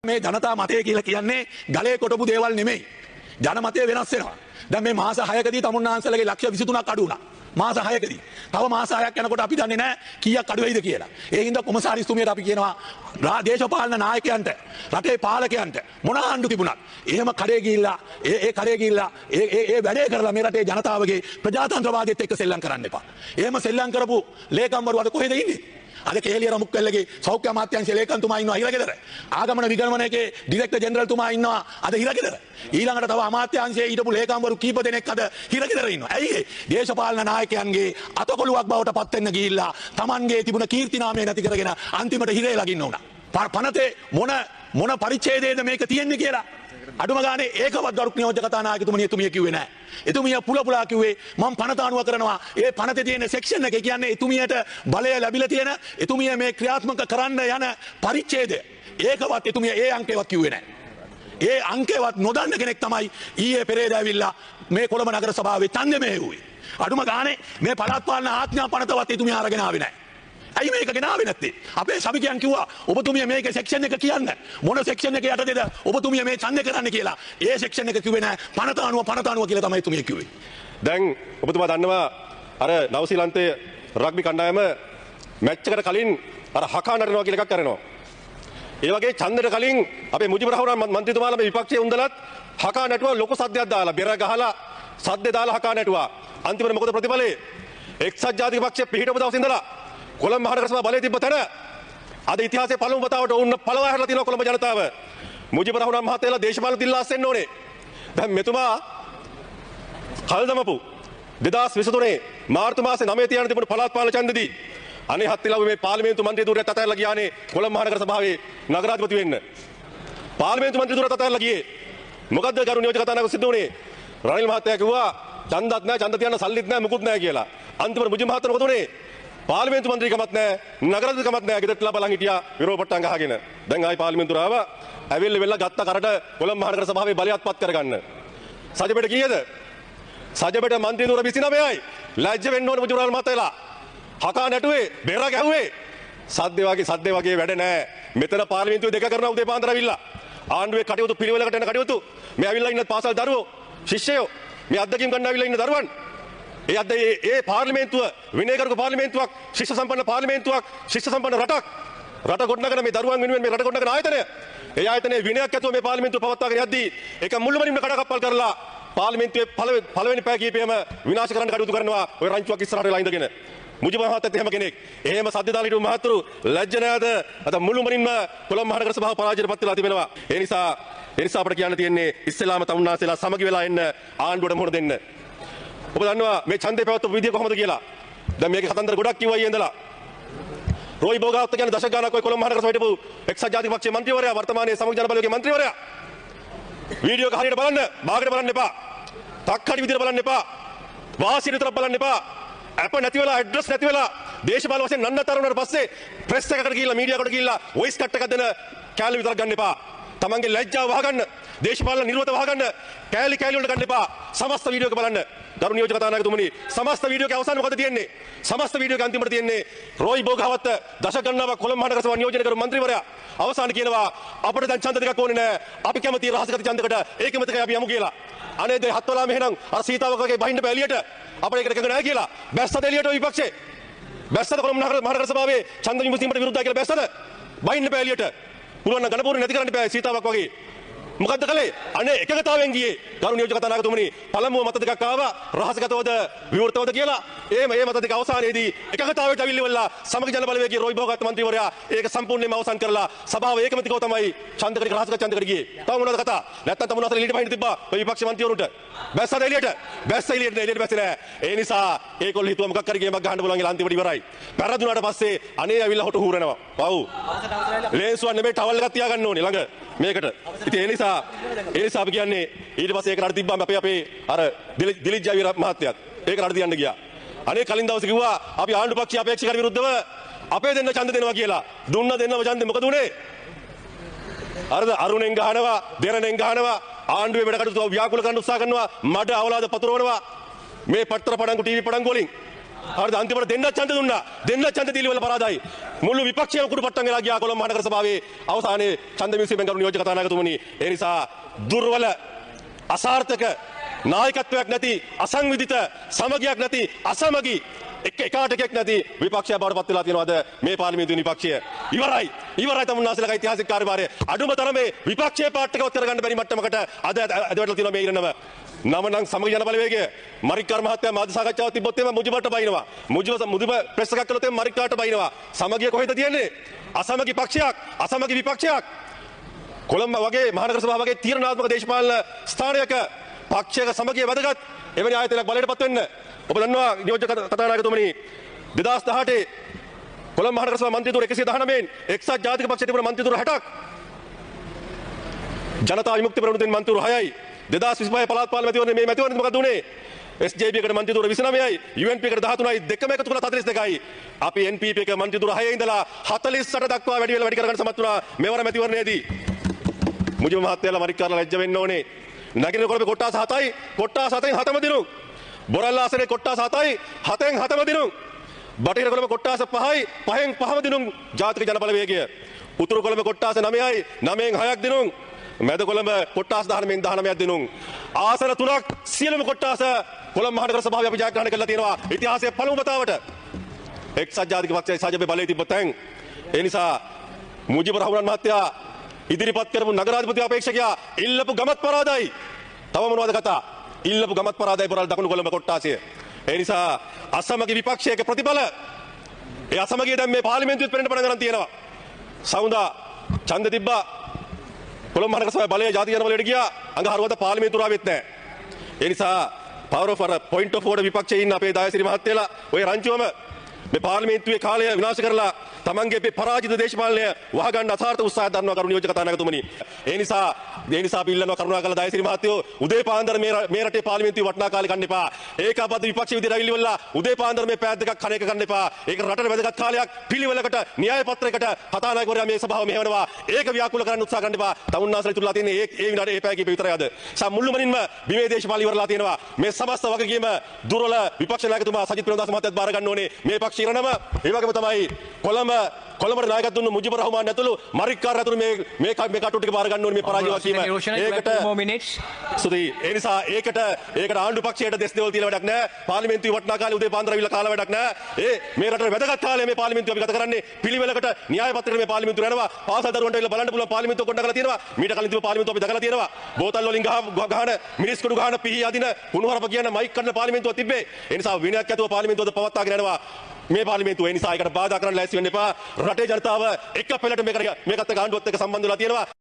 මේ ජනතා මතය කියලා කියන්නේ ගලේ කොටපු දේවල් නෙමෙයි. ජනමතය වෙනස් වෙනවා. දැන් මේ මාස 6කදී තමුන්නාන්සලගේ ලක්ෂ 23ක් අඩු වුණා. මාස 6කදී. තව මාස 6ක් යනකොට අපි දන්නේ නැහැ කීයක් අඩු වෙයිද කියලා. ඒ හින්දා කොමසාරිස්තුමියට අපි කියනවා දේශපාලන නායකයන්ට රටේ පාලකයන්ට මොන ආණ්ඩු තිබුණත් එහෙම කඩේ ගිහිල්ලා ඒ කඩේ ගිහිල්ලා ඒ වැඩේ කරලා මේ රටේ ජනතාවගේ ප්‍රජාතන්ත්‍රවාදයට එක්ක සෙල්ලම් කරන්න එපා. එහෙම සෙල්ලම් කරපු ලේකම්වරු අද කොහෙද ඉන්නේ? අද කේලිය රමුක්කල්ලගේ සෞඛ්‍ය අමාත්‍යාංශයේ ලේකම්තුමා ඉන්නවා හිරගෙදර. ආගමන විගණනයේ ඩිරෙක්ටර් ජෙනරල්තුමා ඉන්නවා අද හිරගෙදර. ඊළඟට තව අමාත්‍යාංශයේ හිටපු ලේකම්වරු කීප දෙනෙක් අද හිරගෙදර ඉන්නවා. ඇයි ඒ? දේශපාලන නායකයන්ගේ අතකොළුවක් බවට පත් වෙන්න ගිහිල්ලා Tamanගේ තිබුණ කීර්තිනාමය නැති කරගෙන අන්තිමට හිරේ ලගින්න උනා. පනතේ මොන පරිච්ඡේදයේද මේක තියෙන්නේ කියලා අඩුම ගානේ ඒකවත් ගරුක් නියෝජ්‍ය කතානායකතුමනි එතුමිය කිව්වේ නැහැ. එතුමිය පුලා කිව්වේ මම පනත අනුව කරනවා. ඒ පනතේ තියෙන සෙක්ෂන් එක කියන්නේ එතුමියට බලය ලැබිලා තියෙන එතුමිය මේ ක්‍රියාත්මක කරන්න යන පරිච්ඡේදය. ඒකවත් එතුමිය ඒ අංකේවත් කිව්වේ නැහැ. ඒ අංකේවත් නොදන්න කෙනෙක් තමයි ඊයේ පෙරේද ඇවිල්ලා මේ කොළඹ නගර සභාවේ ඡන්දෙ මෙහෙව්වේ. අඩුම ගානේ මේ පළාත් පාලන ආඥා පනතවත් එතුමිය අරගෙන ආවේ නැහැ. ඇයි මේක ගෙනාවේ නැත්තේ? අපේ සමිතියන් කිව්වා ඔබතුමිය මේකේ සෙක්ෂන් එක කියන්න. මොන සෙක්ෂන් එක යටතේද ඔබතුමිය මේ ඡන්දේ කරන්න කියලා. ඒ සෙක්ෂන් එක කිව්වේ නෑ. පනත අනුව කියලා තමයි එතුමිය කිව්වේ. දැන් ඔබතුමා දන්නවා අර නවසීලන්තයේ රග්බි කණ්ඩායම මැච් එකට කලින් අර හකා නටනවා කියලා එකක් කරනවා. ඒ වගේ ඡන්දෙට කලින් අපේ මුජිබුර රහමන් මන්ත්‍රීතුමාලා මේ විපක්ෂයේ උන්දලත් හකා නටුවා ලොකු සද්දයක් දාලා බෙර ගහලා සද්දේ දාලා හකා නටුවා. අන්තිමට මොකද ප්‍රතිඵලේ? එක්සත් ජාතික පක්ෂයේ පිහිටපු දවස් ඉඳලා කොළඹ මහනගර සභාව බලය තිබ්බ තැන අද ඉතිහාසයේ පළමු වතාවට වුණ පළවා හැරලා තියෙනවා කොළඹ ජනතාව. මුජිබුර රහමන් මහත්තයලා දේශපාලන දිල්ලාස් වෙන්න ඕනේ. දැන් මෙතුමා කල්දමපු 2023 මාර්තු මාසේ 9 තියන තිබුණු පළාත් පාලන ඡන්දෙදී අනේ හත්තිලව මේ පාර්ලිමේන්තු මන්ත්‍රී ධූරයත් අතහැරලා ගියානේ කොළඹ මහනගර සභාවේ නගරාධිපති වෙන්න. පාර්ලිමේන්තු මන්ත්‍රී ධූරයත් අතහැරලා ගියේ. මොකද්ද ගරු නියෝජක කතානායක සිද්ධ වුණේ? රනිල් මහත්තයා කිව්වා ඡන්දත් නැහැ ඡන්ද තියන්න සල්ලිත් නැහැ මුකුත් නැහැ කියලා. අන්තිමට මුජිබ මහත්තයා මොකද උනේ? පාර්ලිමේන්තු මන්ත්‍රීකමත් නැහැ නගරාධිපතිකමත් නැහැ ගෙදරටලා බලන් හිටියා විරෝපට්ටම් ගහගෙන. දැන් ආයි පාර්ලිමේන්තුවට ආවා. ඇවිල්ලා ගත්ත කරට කොළඹ මහනගර සභාවේ බලයත් පත් කරගන්න. සජබෙට කීයද? සජබෙට මන්ත්‍රී ධූර 29යි. ලැජ්ජ වෙන්න ඕනේ මුජිබුරාල් මහත්තයලා. හකා නැටුවේ බෙර ගැහුවේ. සද්දේ වගේ වැඩ නැහැ. මෙතන පාර්ලිමේන්තුවේ දෙක කරනවා උදේ පාන්දර ඇවිල්ලා. ආණ්ඩුවේ කටයුතු පිළිවෙලකට යන කටයුතු. මේ ඇවිල්ලා ඉන්න පාසල් දරුවෝ ශිෂ්‍යයෝ මේ අත්දැකීම් ගන්න ඇවිල්ලා ඉන්න දරුවන්. ඒ පාර්ලිමේන්තුව විනයගරුක පාර්ලිමේන්තුවක් ශිෂ්‍ය සම්පන්න පාර්ලිමේන්තුවක් ශිෂ්‍ය සම්පන්න රට ගොඩනගන මේ දරුවන් වෙනුවෙන් මේ රට ගොඩනගන ආයතනය. ඒ ආයතනයේ විනයක් ඇතුව මේ පාර්ලිමේන්තුව පවත්වාගෙන යද්දී ඒක මුළුමනින්ම කඩකප්පල් කරලා පාර්ලිමේන්තුවේ පළවෙනි පැය කීපෙම විනාශ කරන්න කටයුතු කරනවා ඔය රංචුවක් ඉස්සරහට වෙලා ඉඳගෙන. මුජිබ මහත්තයත් එහෙම කෙනෙක්. එහෙම සද්ද දාලා හිටපු මහතුරු ලැජ්ජ නැද අද මුළුමනින්ම කොළඹ මහනගර සභාව පරාජයට පත් වෙලා තිබෙනවා. ඒ නිසා අපිට කියන්න තියෙන්නේ ඉස්සෙල්ලාම තමුන්නාසෙලා සමගි වෙලා එන්න ආණ්ඩුවට මුහුණ දෙන්න. ඔබ දන්නවා මේ ඡන්දේ පැවැත්වපු විදිය කොහොමද කියලා. දැන් මේකේ කතන්දර ගොඩක් කිව්වා ඊයේ ඉඳලා. රොයි බෝගාවත්ත කියන දශක ගානක් ඔය කොළඹ මහනගර සභාවේ හිටපු එක්සත් ජාතික පක්ෂයේ මන්ත්‍රීවරයා වර්තමානයේ සමගි ජන බලවේගයේ මන්ත්‍රීවරයා. වීඩියෝ එක හරියට බලන්න. බාගට බලන්න එපා. තක්කඩි විදියට බලන්න එපා. වාසිය විතර බලන්න එපා. අප නැති වෙලා ඇඩ්‍රස් නැති වෙලා දේශපාලන වශයෙන් නන්නතර වුණාට පස්සේ ප්‍රෙස් එකකට ගිහිල්ලා මීඩියා එකට ගිහිල්ලා වොයිස් කට් එකක් දෙන කෑලි විතරක් ගන්න එපා. තමන්ගේ ලැජ්ජාව වහගන්න. දේශපාලන නිර්වත වහගන්න. කෑලි වලට ගන්න එපා. සමස්ත වීඩියෝ එක බලන්න. ගරු නියෝජක කතානායකතුමනි සමස්ත වීඩියෝ එකේ අවසාන මොකද තියෙන්නේ? සමස්ත වීඩියෝ එකේ අන්තිමට තියෙන්නේ රොයි බෝගාවත්ත දශක ගණනාවක් කොළඹ මහනගර සභාව නියෝජනය කරපු මන්ත්‍රීවරයා අවසාන කියනවා අපිට දැන් ඡන්ද දෙකක් ඕනේ නැහැ. අපි කැමති රහසගත ඡන්දකට ඒකමතකයි අපි යමු කියලා. අනේ දෙය හත්වලා මෙහෙනම් අර සීතාවකගේ බහින්න බෑ එළියට. අපිට ඒකට එකඟ නැහැ කියලා. බැස්සද එළියට ඔය විපක්ෂේ. බැස්සද කොළඹ මහනගර සභාවේ ඡන්ද විමසීමට විරුද්ධයි කියලා බැස්සද? බහින්න බෑ එළියට. පුළුවන් නම් ගණපුරේ නැති කරන්න බෑ සීතාවක් වගේ. මොකද්ද කළේ? අනේ එකගතාවෙන් ගියේ. ගරු නියෝජක කතානායකතුමනි පළමුව මත දෙකක් ආවා රහසගතවද විවෘතවද කියලා. ඒ මත දෙක අවසානයේදී එකගතාවයට අවිල්ලවලා සමගි ජන බලවේගයේ රොයි බෝගාවත්ත මන්ත්‍රීවරයා ඒක සම්පූර්ණයෙන්ම අවසන් කරලා සභාව ඒකමතිකව තමයි ඡන්දකට රහසගත ඡන්දකට ගියේ. තව මොනවද කතා? නැත්තම් තමුන් අතර එළියට බහින්න තිබ්බා. ඔය විපක්ෂ මන්ත්‍රීවරුන්ට. බැස්සද එළියට? බැස්ස එළියට බැස්සේ නෑ. ඒ නිසා ඒගොල්ලෝ හිතුවා මොකක් හරි ගේමක් ගහන්න බලන් කියලා අන්තිමට ඉවරයි. පැරදුනාට පස්සේ අනේ ඇවිල්ලා හොට හූරනවා. පව්. ලේන්සුවක් නෙමෙයි ටවල් එකක් තියාගන්න ඕනේ ළඟ මේකට. ඉතින් ඒ නිසා අපි කියන්නේ ඊට පස්සේ ඒකට තිබ්බම අපේ අර දිලිජ් ජයවීර මහත්තයත් ඒකට තියන්න ගියා. අනේ කලින් දවසේ කිව්වා අපි ආණ්ඩු පක්ෂයේ අපේක්ෂකයන් විරුද්ධව අපේ දෙන්න ඡන්ද දෙනවා කියලා. දුන්න දෙන්නම ඡන්දේ මොකද උනේ? අරද අරුණෙන් ගහනවා, දෙරණෙන් ගහනවා, ආණ්ඩුවේ වැඩ කටයුතු ව්‍යාකූල කරන්න උත්සාහ කරනවා, මඩ අවලාද පතුරවනවා. මේ පත්‍ර පඩංගු ටීවී පඩංගු වලින් හරිද අන්තිමට දෙන්න ඡන්ද දුන්නා. දෙන්න ඡන්ද දීලි වල පරාදයි. මුළු විපක්ෂයම කුඩු පට්ටම් වෙලා ගියා කොළඹ මහනගර සභාවේ අවසානයේ ඡන්ද මිනිස්සුෙන් කරු නියෝජක කතානායකතුමනි. ඒ නිසා දුර්වල අසාර්ථක නායකත්වයක් නැති අසංවිධිත සමගියක් නැති අසමගි එකාට එකක් නැති විපක්ෂය බවට පත් වෙලා තියෙනවාද මේ පාර්ලිමේන්තු විපක්ෂය. ඉවරයි තමුන්නාසලගේ ඓතිහාසික කාර්යභාරය. අඩුම තරමේ විපක්ෂයේ පාර්ට් එකවත් කරගන්න බැරි මට්ටමකට අද වැටලා තියෙනවා මේ ඉරණම. නම නම් සමගි ජන බලවේගය මරික්කාර මහත්තයා මාධ්‍ය සාකච්ඡාවක් තිබ්බොත් එම මුජිබට බයිනවා. මුජිබ ප්‍රෙස් එකක් කළොත් එම මරික්කාට බයිනවා. සමගිය කොහෙද තියෙන්නේ? අසමගි පක්ෂයක්, අසමගි විපක්ෂයක්. කොළඹ වගේ මහනගර සභාව වගේ තීරණාත්මක දේශපාලන ස්ථානයක පක්ෂයක සමගිය වැදගත්. එවැනි ආයතනයක් බලයටපත් වෙන්න. ඔබ දන්නවා නියෝජක කතානායකතුමනි 2018 කොළඹ මහනගර සභාව මන්ත්‍රීතුරු 119න් එක්සත් ජාතික පක්ෂයේ තිබුණ මන්ත්‍රීතුරු 60ක් ජනතා විමුක්ති පෙරමුණෙන් මන්ත්‍රීතුරු 6යි 2025 පළාත් පාලන මැතිවරණය මේ මැතිවරණය මොකද උනේ SJP එකට මන්ත්‍රීතුරු 29යි UNP එකට 13යි දෙකම එකතු කරලා 42යි අපි NPP එක මන්ත්‍රීතුරු 6 ඉඳලා 48 දක්වා වැඩි කරගන්න සමත් වුණා මෙවර මැතිවරණයේදී මුජිබ මහත්තයාලා මරික්කාරලා ලැජ්ජ වෙන්න ඕනේ නගින කොළඹ කොට්ටාස 7යි කොට්ටාස 7න් 7ම දිනු බොරැල්ල ආසනේ කොට්ටාස 7යි 7න් 7ම දිනු බටහිර කොළඹ කොට්ටාස 5යි 5න් 5ම දිනු ජාතික ජනබලවේගය උතුරු කොළඹ කොට්ටාස 9යි 9න් 6ක් දිනු මැද කොළඹ කොට්ටාස 19න් 19ක් දිනු ආසන 3ක් සියලුම කොට්ටාස කොළඹ මහනගර සභාවේ අපි ජයග්‍රහණය කරලා තියෙනවා ඉතිහාසයේ පළමු වතාවට එක්සත් ජාතික පක්ෂයේ සජබේ බලයේ තිබ්බතෙන් ඒ නිසා මුජිබ රහමන් මහත්තයා ඉදිරිපත් කරපු නගරාධිපති අපේක්ෂකයා ඉල්ලපු ගමත් පරාදයි. තව මොනවද කතා? ඉල්ලපු ගමත් පරාදයි පොරල් දකුණු කොළඹ කොට්ටාසය. ඒ නිසා අසමගි විපක්ෂයක ප්‍රතිඵල ඒ අසමගිය දැන් මේ පාර්ලිමේන්තුවෙත් පෙනෙන්න පටන් ගන්න තියෙනවා. සවුන්දා ඡන්ද තිබ්බා. කොළඹ මහනගර සභාවේ බලය ජාතික ජනබලයට ගියා. අඟහරුවද පාර්ලිමේන්තුව ආවෙත් නැහැ. ඒ නිසා power of point of order විපක්ෂයේ ඉන්න අපේ දායසිරි මහත්තයලා ඔය රංචුවම මේ පාර්ලිමේන්තුවේ කාලය විනාශ කරලා තමන්ගේ මේ පරාජිත දේශපාලනය වහගන්න අසාර්ථක උත්සාහයක් දරනවා කරු නියෝජක කතානායකතුමනි. ඒ නිසා අපි ඉල්ලනවා කරුණාකරලා දායසිරි මහත්තයෝ උදේ පාන්දර මේ රටේ පාර්ලිමේන්තුවේ වටිනා කාලේ ගන්න එපා. ඒකාබද්ධ විපක්ෂ විදිහට අවිල්ලිවලා උදේ පාන්දර මේ පැය දෙකක් කණ එක ගන්න එපා. ඒක රටට වැදගත් කාලයක් පිළිවෙලකට න්‍යාය පත්‍රයකට කතානායකවරයා මේ සභාව මෙහෙවනවා. ඒක ව්‍යාකූල කරන්න උත්සාහ ගන්න එපා. තමුන්නාසල ඉතුරුලා තියෙන්නේ ඒ විනාඩි ඒ පැය කීප විතරයි අද. මුළුමනින්ම බිමේ දේශපාලන ඉවරලා තියෙනවා. මේ සමස්ත වගකීම දුර්වල විපක්ෂ නායකතුමා සජිත් ප්‍රේමදාස මහත්තයාත් බාර ගන්න ඕනේ. මේ පක්ෂ ඉරණම ඒ වගේම තමයි කොළඹට නායකත්ව දුන්න මුජිබ රහමාන් ඇතුළු මරික්කාර ඇතුළු මේ කටු ටික බාර ගන්න ඕනේ මේ පරාජය වගකීම. ඒ නිසා ඒකට ආණ්ඩු පක්ෂයට දෙස් දෙවල් තියලා වැඩක් නැහැ. පාර්ලිමේන්තුවේ වටිනා කාලේ උදේ පාන්දර අවිල්ලා කාලා වැඩක් නැහැ. මේ රටේ වැදගත් කාලේ මේ පාර්ලිමේන්තුව අපි ගත කරන්නේ පිළිවෙලකට න්‍යාය පත්‍රයට මේ පාර්ලිමේන්තුව යනවා. පාසල් දරුවන්ට අවිල්ලා බලන්න පුළුවන් පාර්ලිමේන්තුව කොණ්ඩා කරලා තියෙනවා. මීට කලින් තිබ්බ පාර්ලිමේන්තුව අපි දකලා තියෙනවා. බෝතල් වලින් ගහන මිනිස් කුඩු ගහන පිහි අදින කුණුහරුප කියන මයික් කරන පාර්ලිමේන්තුව තිබ්බේ. ඒ නිසා විනයක් ඇතුව පාර්ලිමේන්තුවද පවත්වාගෙන යනවා. මේ පාර්ලිමේන්තුව ඒ නිසා ඒකට බාධා කරන්න ලෑස්ති වෙන්න එපා. රටේ ජනතාව එක පෙළට මේකත් ආණ්ඩුවත් එක්ක සම්බන්ධ වෙලා තියෙනවා.